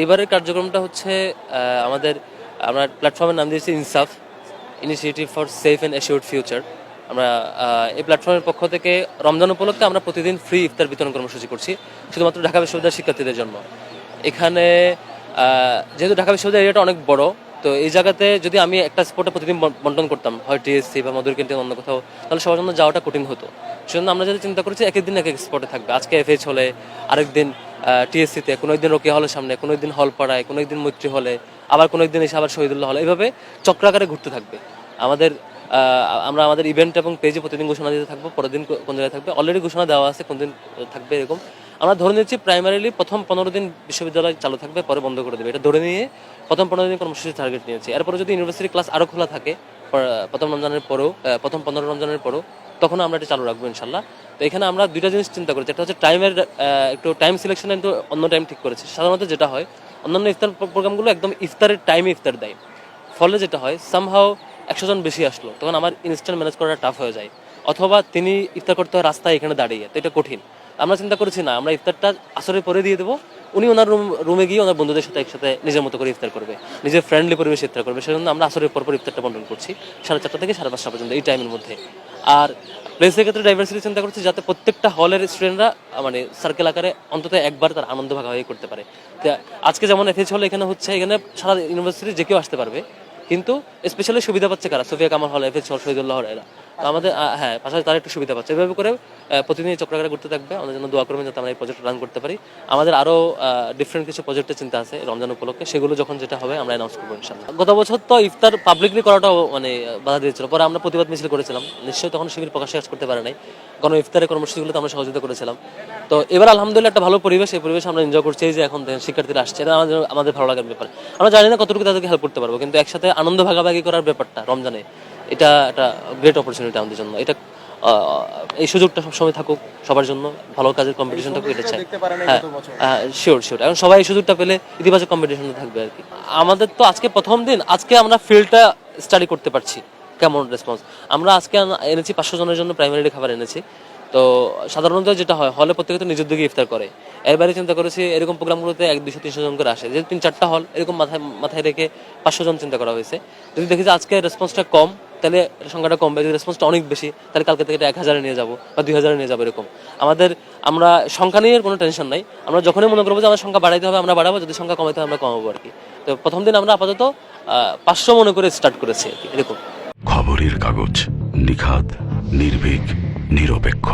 এবারের কার্যক্রমটা হচ্ছে আমাদের আমরা প্ল্যাটফর্মের নাম দিয়েছি ইনসাফ, initiative for safe and assured future. আমরা এই প্ল্যাটফর্মের পক্ষ থেকে রমজান উপলক্ষে আমরা প্রতিদিন ফ্রি ইফতার বিতরণ কর্মসূচি করছি শুধুমাত্র ঢাকা বিশ্ববিদ্যালয়ের শিক্ষার্থীদের জন্য। এখানে যেহেতু ঢাকা বিশ্ববিদ্যালয় এরিয়াটা অনেক বড়, তো এই জায়গাতে যদি আমি একটা স্পটে প্রতিদিন বন্টন করতাম, হয় টিএসসি বা মধুর ক্যান্টিন অন্য কোথাও, তাহলে সবার জন্য যাওয়াটা কঠিন হতো। সেজন্য আমরা যদি চিন্তা করেছি এক এক দিন এক এক স্পটে থাকবে। আজকে এফএইচ হলে, আরেকদিন টিএসসিতে, কোনো একদিন রোকেয়া হলের সামনে, কোনো একদিন হলপাড়ায়, কোনো একদিন মৈত্রী হলে, আবার কোনো একদিন এসে আবার শহীদুল্লাহ হলে, এইভাবে চক্রাকারে ঘুরতে থাকবে। আমাদের আমরা আমাদের ইভেন্ট এবং পেজে প্রতিদিন ঘোষণা দিতে থাকবো পরের দিন কোন জায়গায় থাকবে। অলরেডি ঘোষণা দেওয়া আছে কোন দিন থাকবে। এরকম আমরা ধরে নিচ্ছি প্রাইমারিলি প্রথম 15 দিন বিশ্ববিদ্যালয় চালু থাকবে, পরে বন্ধ করে দেবে। এটা ধরে নিয়ে প্রথম 15 দিন কর্মসূচি টার্গেট নিয়েছি। এরপরে যদি ইউনিভার্সিটি ক্লাস আরও খোলা থাকে প্রথম রমজানের পরেও, প্রথম 15 রমজানের পরেও, তখন আমরা এটা চালু রাখবো ইনশাল্লাহ। তো এখানে আমরা দুইটা জিনিস চিন্তা করেছি। একটা হচ্ছে টাইমের, একটু টাইম সিলেকশনে একটু অন্য টাইম ঠিক করেছি। সাধারণত যেটা হয় অন্যান্য ইফতার প্রোগ্রামগুলো একদম ইফতারের টাইমে ইফতার দেয়, ফলে যেটা হয় সামহাও 100 জন বেশি আসলো, তখন আমার ইনস্ট্যান্ট ম্যানেজ করাটা টাফ হয়ে যায়। অথবা তিনি ইফতার করতে হয় রাস্তায় এখানে দাঁড়িয়ে, তো এটা কঠিন। আমরা চিন্তা করেছি না, আমরা ইফতারটা আসরের পরে দিয়ে দেবো, উনি ওনার রুমে গিয়ে ওনার বন্ধুদের সাথে একসাথে নিজের মতো করে ইফতার করবে, নিজের ফ্রেন্ডলি পরিবেশে ইফতার করবে। সেজন্য আমরা আসরের পর ইফতারটা বন্টন করছি 4:30 থেকে 5:30 পর্যন্ত, এই টাইমের মধ্যে। আর প্লেসের ক্ষেত্রে ডাইভার্সিটি চিন্তা করছি যাতে প্রত্যেকটা হলের স্টুডেন্টরা মানে সার্কেল আকারে অন্তত একবার তার আনন্দ ভাগাভাগি করতে পারে। আজকে যেমন এফএইচ হল এখানে হচ্ছে, এখানে সারা ইউনিভার্সিটি যে কেউ আসতে পারবে, কিন্তু স্পেশালি সুবিধা পাচ্ছে কারা? সোফিয়া কামাল হল, এফএইচ হল, শহীদুল্লাহ হল, এরা আমাদের হ্যাঁ পাশাপাশি তারা একটু সুবিধা পাচ্ছে। এভাবে করে প্রতিদিন চক্রাকারে ঘুরতে থাকবে। আমাদের জন্য দোয়া করবেন যাতে আমরা এই প্রজেক্ট রান করতে পারি। আমাদের আরও ডিফারেন্ট কিছু প্রজেক্টের চিন্তা আছে রমজান উপলক্ষে, সেগুলো যখন যেটা হবে আমরা অ্যানাউন্স করবো ইনশাল্লাহ। গত বছর তো ইফতার পাবলিকলি করাটাও মানে বাধা দিয়েছিল, পরে আমরা প্রতিবাদ মিছিল করেছিলাম। নিশ্চয়ই তখন শিবির প্রকাশ্যে কাজ করতে পারে নাই, কারণ ইফতারের কর্মসূচিগুলোতে আমরা সহযোগিতা করেছিলাম। তো এবার আলহামদুলিল্লাহ একটা ভালো পরিবেশ, এই পরিবেশ আমরা এনজয় করছি। যে এখন শিক্ষার্থীরা আসছে, এটা আমাদের ভালো লাগার ব্যাপার। আমরা জানি না কতটুকু তাদেরকে হেল্প করতে পারবো, কিন্তু একসাথে আনন্দ ভাগাভাগি করার ব্যাপারটা রমজানে, এটা একটা গ্রেট অপরচুনিটি আমাদের জন্য। এটা এই সুযোগটা সবসময় থাকুক সবার জন্য, ভালো কাজের কম্পিটিশন থাকুক, এটা চাই। হ্যাঁ শিওর। এখন সবাই এই সুযোগটা পেলে ইতিবাচক কম্পিটিশনে থাকবে আর কি। আমাদের তো আজকে প্রথম দিন, আজকে আমরা ফিল্ডটা স্টাডি করতে পারছি কেমন রেসপন্স। আমরা আজকে এনেছি 500 জনের জন্য প্রাইমারি খাবার এনেছি। তো সাধারণত যেটা হয়, হলে প্রত্যেকে তো নিজের দিকে ইফতার করে। এবারে চিন্তা করেছি এরকম প্রোগ্রামগুলোতে 100-200-300 জন করে আসে, যে 3-4টা হল এরকম মাথায় রেখে 500 জন চিন্তা করা হয়েছে। যদি দেখি যে আজকে রেসপন্সটা কম, তাহলে সংখ্যাটা কমবে। যদি রেসপন্সটা অনেক বেশি, তাহলে কালকে থেকে এটা 1000-এ নিয়ে যাবো বা 2000-এ নিয়ে যাবো। এরকম আমরা সংখ্যা নিয়ে কোনো টেনশন নাই। আমরা যখনই মনে করবো যে আমার সংখ্যা বাড়াইতে হবে আমরা বাড়াবো, যদি সংখ্যা কমাইতে হবে আমরা কমাবো আর কি। তো প্রথম দিন আমরা আপাতত 500 মনে করে স্টার্ট করেছি আর কি। এরকম খবরের কাগজ, নিখাত, নির্ভীক, নিরপেক্ষ।